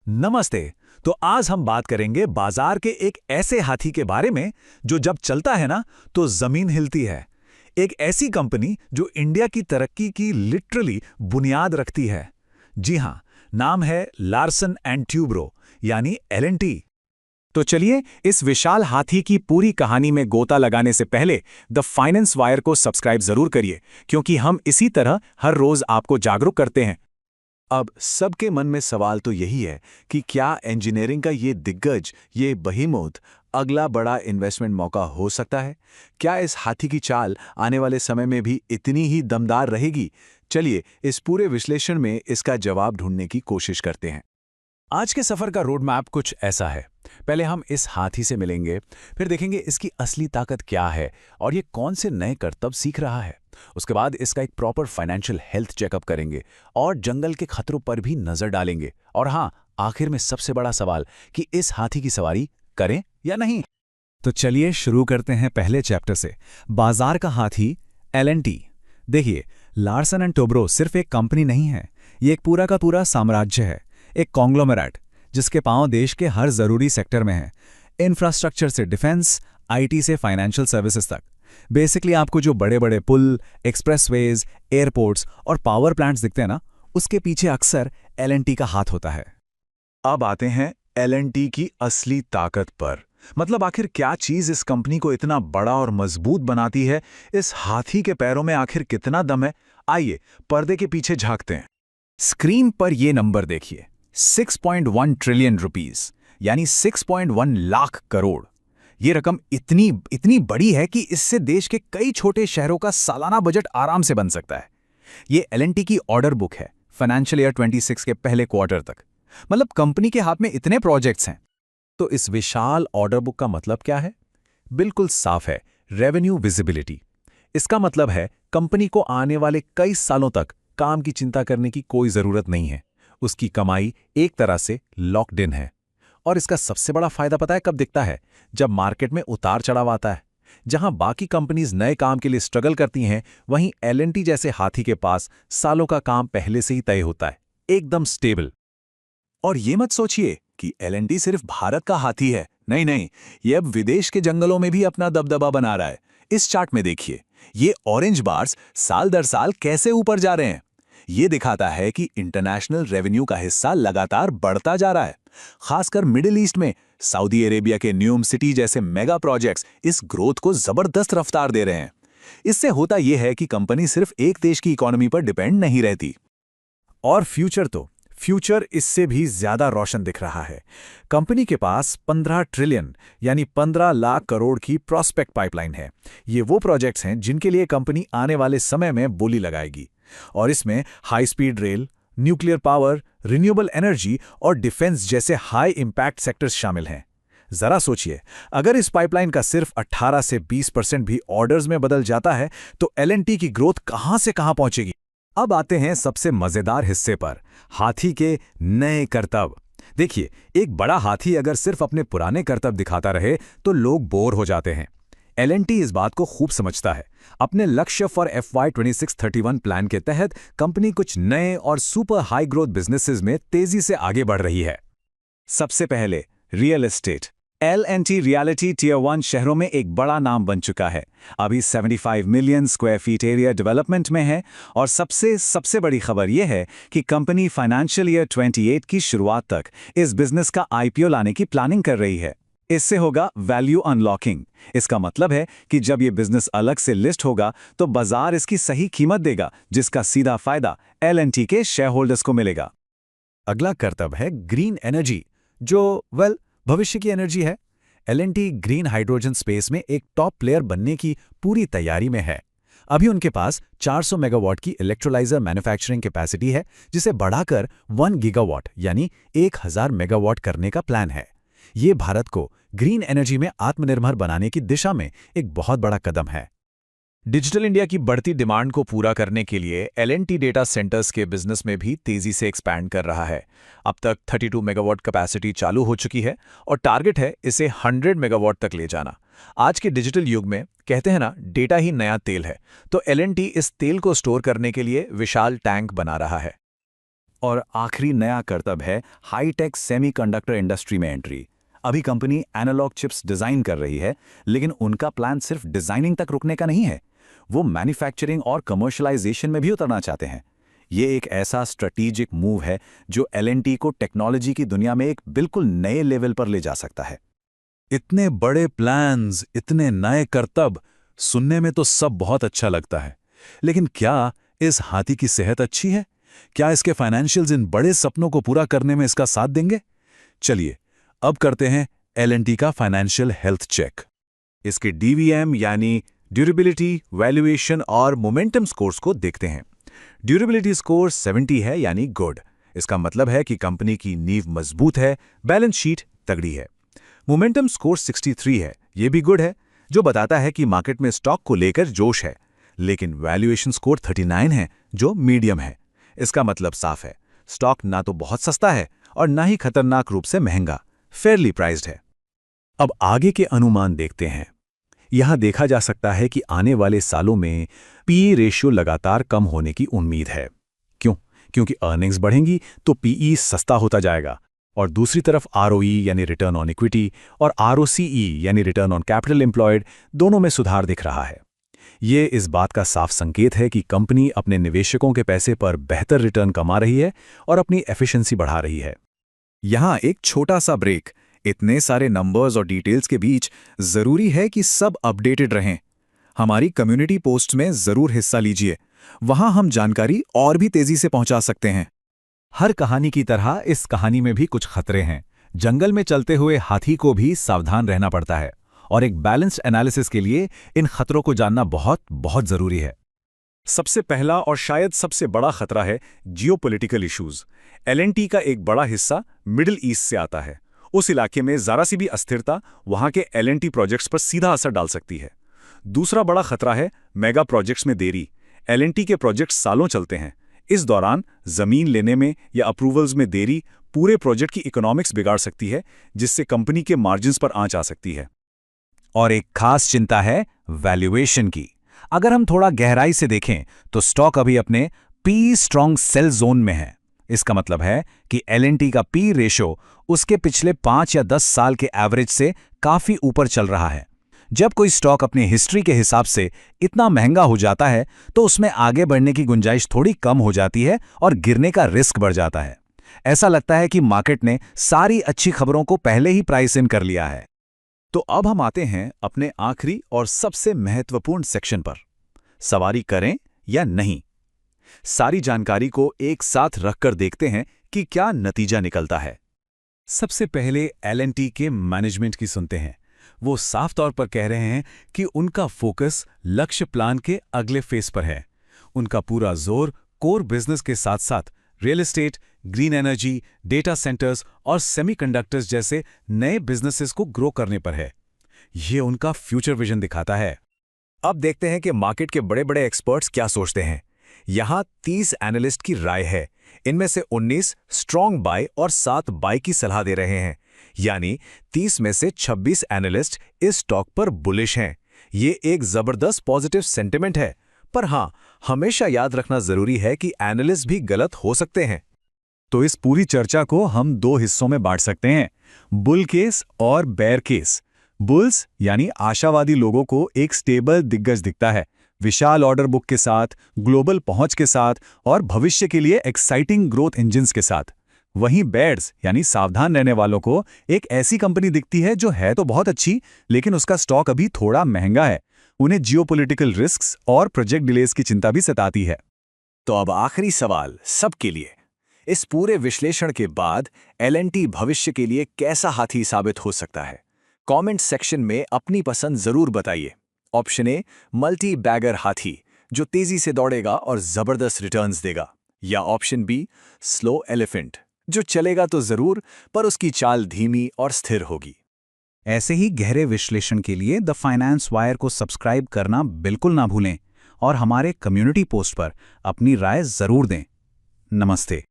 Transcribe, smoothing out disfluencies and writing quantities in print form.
नमस्ते। तो आज हम बात करेंगे बाजार के एक ऐसे हाथी के बारे में जो जब चलता है ना तो जमीन हिलती है। एक ऐसी कंपनी जो इंडिया की तरक्की की लिटरली बुनियाद रखती है। जी हाँ, नाम है लार्सन एंड ट्यूब्रो यानी एल&टी। तो चलिए इस विशाल हाथी की पूरी कहानी में गोता लगाने से पहले द फाइनेंस वायर को सब्सक्राइब जरूर करिए, क्योंकि हम इसी तरह हर रोज आपको जागरूक करते हैं। अब सबके मन में सवाल तो यही है कि क्या इंजीनियरिंग का ये दिग्गज, ये बहीमोथ अगला बड़ा इन्वेस्टमेंट मौका हो सकता है? क्या इस हाथी की चाल आने वाले समय में भी इतनी ही दमदार रहेगी? चलिए इस पूरे विश्लेषण में इसका जवाब ढूंढने की कोशिश करते हैं। आज के सफर का रोड मैप कुछ ऐसा है। पहले हम इस हाथी से मिलेंगे, फिर देखेंगे इसकी असली ताकत क्या है और ये कौन से नए करतब सीख रहा है। उसके बाद इसका एक प्रॉपर फाइनेंशियल हेल्थ चेकअप करेंगे और जंगल के खतरों पर भी नजर डालेंगे। और हाँ, आखिर में सबसे बड़ा सवाल कि इस हाथी की सवारी करें या नहीं। तो चलिए शुरू करते हैं पहले चैप्टर से, बाजार का हाथी एल&टी। देखिए, लार्सन एंड टोब्रो सिर्फ एक कंपनी नहीं है, ये एक पूरा का पूरा साम्राज्य है, एक कॉन्ग्लोमेरेट जिसके पांव देश के हर जरूरी सेक्टर में है। इंफ्रास्ट्रक्चर से डिफेंस, आईटी से फाइनेंशियल सर्विसेज तक। बेसिकली आपको जो बड़े बड़े पुल, एक्सप्रेसवेज, एयरपोर्ट्स और पावर प्लांट्स दिखते हैं ना, उसके पीछे अक्सर एल&टी का हाथ होता है। अब आते हैं एल&टी की असली ताकत पर। मतलब आखिर क्या चीज इस कंपनी को इतना बड़ा और मजबूत बनाती है? इस हाथी के पैरों में आखिर कितना दम है? आइए पर्दे के पीछे झांकते हैं। स्क्रीन पर ये नंबर देखिए, 6.1 ट्रिलियन रुपीस, यानी 6.1 लाख करोड़। ये रकम इतनी बड़ी है कि इससे देश के कई छोटे शहरों का सालाना बजट आराम से बन सकता है। ये एल&टी की ऑर्डर बुक है फाइनेंशियल ईयर 26 के पहले क्वार्टर तक। मतलब कंपनी के हाथ में इतने प्रोजेक्ट्स हैं। तो इस विशाल ऑर्डर बुक का मतलब क्या है? बिल्कुल साफ है, रेवेन्यू विजिबिलिटी। इसका मतलब है कंपनी को आने वाले कई सालों तक काम की चिंता करने की कोई जरूरत नहीं है। उसकी कमाई एक तरह से लॉक्ड इन है। और इसका सबसे बड़ा फायदा पता है कब दिखता है? जब मार्केट में उतार चढ़ाव आता है। जहां बाकी कंपनीज नए काम के लिए स्ट्रगल करती हैं, वहीं एल&टी जैसे हाथी के पास सालों का काम पहले से ही तय होता है, एकदम स्टेबल। और ये मत सोचिए कि एल&टी सिर्फ भारत का हाथी है। नहीं नहीं, ये अब विदेश के जंगलों में भी अपना दबदबा बना रहा है। इस चार्ट में देखिए, ये ऑरेंज बार्स साल दर साल कैसे ऊपर जा रहे हैं। ये दिखाता है कि इंटरनेशनल रेवेन्यू का हिस्सा लगातार बढ़ता जा रहा है। खासकर मिडिल ईस्ट में सऊदी अरेबिया के न्यूम सिटी जैसे मेगा प्रोजेक्ट्स इस ग्रोथ को जबरदस्त रफ्तार दे रहे हैं। इससे होता यह है कि कंपनी सिर्फ एक देश की इकोनॉमी पर डिपेंड नहीं रहती। और फ्यूचर इससे भी ज्यादा रोशन दिख रहा है। कंपनी के पास 15 ट्रिलियन यानी 15 लाख करोड़ की प्रॉस्पेक्ट पाइपलाइन है। ये वो प्रोजेक्ट्स हैं जिनके लिए कंपनी आने वाले समय में बोली लगाएगी। और इसमें high speed rail, nuclear power, renewable energy और डिफेंस जैसे हाई इंपैक्ट सेक्टर्स शामिल हैं। जरा सोचिए, अगर इस पाइपलाइन का सिर्फ 18 से 20% भी ऑर्डर्स में बदल जाता है तो एल&टी की ग्रोथ कहां से कहां पहुंचेगी। अब आते हैं सबसे मजेदार हिस्से पर, हाथी के नए करतब। देखिए, एक बड़ा हाथी अगर सिर्फ अपने पुराने करतब दिखाता रहे तो लोग बोर हो जाते हैं। एल&टी इस बात को खूब समझता है। अपने लक्ष्य फॉर FY 26-31 प्लान के तहत कंपनी कुछ नए और सुपर हाई ग्रोथ बिजनेसेस में तेजी से आगे बढ़ रही है। सबसे पहले real estate. L and T Realty tier 1 शहरों में एक बड़ा नाम बन चुका है। अभी 75 million square feet area development में है। और सबसे बड़ी खबर यह है कि कंपनी फाइनेंशियल ईयर 28 की शुरुआत तक इस बिजनेस का IPO लाने की प्लानिंग कर रही है। इससे होगा वैल्यू अनलॉकिंग। इसका मतलब है कि जब ये बिजनेस अलग से लिस्ट होगा तो बाजार इसकी सही कीमत देगा, जिसका सीधा फायदा एल&टी के शेयर होल्डर्स को मिलेगा। अगला करतब है ग्रीन एनर्जी, जो भविष्य की एनर्जी है। एल&टी ग्रीन हाइड्रोजन स्पेस में एक टॉप प्लेयर बनने की पूरी तैयारी में है। अभी उनके पास 400 मेगावाट की इलेक्ट्रोलाइजर मैन्युफैक्चरिंग कैपेसिटी है, जिसे बढ़ाकर 1 गीगावाट यानी 1000 मेगावाट करने का प्लान है। ये भारत को ग्रीन एनर्जी में आत्मनिर्भर बनाने की दिशा में एक बहुत बड़ा कदम है। डिजिटल इंडिया की बढ़ती डिमांड को पूरा करने के लिए एल&टी डेटा सेंटर्स के बिजनेस में भी तेजी से एक्सपैंड कर रहा है। अब तक 32 मेगावाट कैपेसिटी चालू हो चुकी है और टारगेट है इसे 100 मेगावाट तक ले जाना। आज के डिजिटल युग में कहते हैं ना, डेटा ही नया तेल है, तो एल&टी इस तेल को स्टोर करने के लिए विशाल टैंक बना रहा है। और आखिरी नया करतब है हाईटेक सेमीकंडक्टर इंडस्ट्री में एंट्री। अभी कंपनी एनालॉग चिप्स डिजाइन कर रही है, लेकिन उनका प्लान सिर्फ डिजाइनिंग तक रुकने का नहीं है। वो मैन्युफैक्चरिंग और कमर्शियलाइजेशन में भी उतरना चाहते हैं। ये एक ऐसा स्ट्रेटेजिक मूव है जो L&T को टेक्नोलॉजी की दुनिया में एक बिल्कुल नए लेवल पर ले जा सकता है। इतने बड़े प्लान्स, इतने नए करतब, सुनने में तो सब बहुत अच्छा लगता है। लेकिन क्या इस हाथी की सेहत अच्छी है? क्या इसके फाइनेंशियल्स इन बड़े सपनों को पूरा करने में इसका साथ देंगे? चलिए अब करते हैं L&T का फाइनेंशियल हेल्थ चेक। इसके DVM यानी ड्यूरेबिलिटी, वैल्यूएशन और मोमेंटम स्कोर्स को देखते हैं। ड्यूरेबिलिटी स्कोर 70 है यानी गुड। इसका मतलब है कि कंपनी की नींव मजबूत है, बैलेंस शीट तगड़ी है। मोमेंटम स्कोर 63 है, ये भी गुड है, जो बताता है कि मार्केट में स्टॉक को लेकर जोश है। लेकिन वैल्यूएशन स्कोर 39 है, जो मीडियम है। इसका मतलब साफ है, स्टॉक ना तो बहुत सस्ता है और ना ही खतरनाक रूप से महंगा, फेयरली प्राइस्ड है। अब आगे के अनुमान देखते हैं। यहां देखा जा सकता है कि आने वाले सालों में पीई रेशियो लगातार कम होने की उम्मीद है। क्यों? क्योंकि अर्निंग्स बढ़ेंगी तो पीई सस्ता होता जाएगा, और दूसरी तरफ ROE यानी रिटर्न ऑन इक्विटी और ROCE यानी रिटर्न ऑन कैपिटल एम्प्लॉयड, दोनों में सुधार दिख रहा है। ये इस बात का साफ संकेत है कि कंपनी अपने निवेशकों के पैसे पर बेहतर रिटर्न कमा रही है और अपनी एफिशिएंसी बढ़ा रही है। यहां एक छोटा सा ब्रेक। इतने सारे नंबर्स और डिटेल्स के बीच जरूरी है कि सब अपडेटेड रहें। हमारी कम्युनिटी पोस्ट में जरूर हिस्सा लीजिए, वहां हम जानकारी और भी तेजी से पहुंचा सकते हैं। हर कहानी की तरह इस कहानी में भी कुछ खतरे हैं। जंगल में चलते हुए हाथी को भी सावधान रहना पड़ता है, और एक बैलेंस्ड एनालिसिस के लिए इन खतरों को जानना बहुत बहुत जरूरी है। सबसे पहला और शायद सबसे बड़ा खतरा है जियोपॉलिटिकल इश्यूज। L&T का एक बड़ा हिस्सा मिडिल ईस्ट से आता है। उस इलाके में जरा सी भी अस्थिरता वहां के L&T प्रोजेक्ट्स पर सीधा असर डाल सकती है। दूसरा बड़ा खतरा है मेगा प्रोजेक्ट्स में देरी। L&T के प्रोजेक्ट्स सालों चलते हैं। इस दौरान जमीन लेने में या अप्रूवल्स में देरी पूरे प्रोजेक्ट की इकोनॉमिक्स बिगाड़ सकती है, जिससे कंपनी के मार्जिन्स पर आंच आ सकती है। और एक खास चिंता है वैल्यूएशन की। अगर हम थोड़ा गहराई से देखें तो स्टॉक अभी अपने पी स्ट्रॉन्ग सेल जोन में है। इसका मतलब है कि L&T का पी रेशो उसके पिछले 5 या 10 साल के एवरेज से काफी ऊपर चल रहा है। जब कोई स्टॉक अपनी हिस्ट्री के हिसाब से इतना महंगा हो जाता है तो उसमें आगे बढ़ने की गुंजाइश थोड़ी कम हो जाती है और गिरने का रिस्क बढ़ जाता है। ऐसा लगता है कि मार्केट ने सारी अच्छी खबरों को पहले ही प्राइस इन कर लिया है। तो अब हम आते हैं अपने आखिरी और सबसे महत्वपूर्ण सेक्शन पर। सवारी करें या नहीं? सारी जानकारी को एक साथ रखकर देखते हैं कि क्या नतीजा निकलता है। सबसे पहले L&T के मैनेजमेंट की सुनते हैं। वो साफ तौर पर कह रहे हैं कि उनका फोकस लक्ष्य प्लान के अगले फेस पर है। उनका पूरा जोर कोर बिजनेस के साथ साथ real estate, green energy, data centres और सेमीकंडक्टर्स जैसे नए बिजनेसेस को ग्रो करने पर है। ये उनका फ्यूचर विजन दिखाता है। अब देखते हैं कि मार्केट के बड़े बड़े एक्सपर्ट्स क्या सोचते हैं। यहां 30 एनालिस्ट की राय है। इनमें से 19 स्ट्रॉन्ग बाय और 7 बाय की सलाह दे रहे हैं। यानी 30 में से 26 एनालिस्ट इस स्टॉक पर बुलिश हैं। ये एक जबरदस्त पॉजिटिव सेंटिमेंट है। पर हां, हमेशा याद रखना जरूरी है कि एनालिस्ट भी गलत हो सकते हैं। तो इस पूरी चर्चा को हम 2 हिस्सों में बांट सकते हैं, बुल केस और बेयर केस। बुल्स यानी आशावादी लोगों को एक स्टेबल दिग्गज दिखता है, विशाल ऑर्डर बुक के साथ, ग्लोबल पहुंच के साथ और भविष्य के लिए एक्साइटिंग ग्रोथ इंजन्स के साथ। वहीं बेयर्स यानी सावधान रहने वालों को एक ऐसी कंपनी दिखती है जो है तो बहुत अच्छी, लेकिन उसका स्टॉक अभी थोड़ा महंगा है। उन्हें जियोपॉलिटिकल रिस्क्स और प्रोजेक्ट डिलेज की चिंता भी सताती है। तो अब आखिरी सवाल सबके लिए। इस पूरे विश्लेषण के बाद L&T भविष्य के लिए कैसा हाथी साबित हो सकता है? कमेंट सेक्शन में अपनी पसंद जरूर बताइए। ऑप्शन ए, मल्टी बैगर हाथी जो तेजी से दौड़ेगा और जबरदस्त रिटर्न्स देगा, या ऑप्शन बी, स्लो एलिफेंट जो चलेगा तो जरूर पर उसकी चाल धीमी और स्थिर होगी। ऐसे ही गहरे विश्लेषण के लिए द फाइनेंस वायर को सब्सक्राइब करना बिल्कुल ना भूलें और हमारे कम्युनिटी पोस्ट पर अपनी राय जरूर दें। नमस्ते।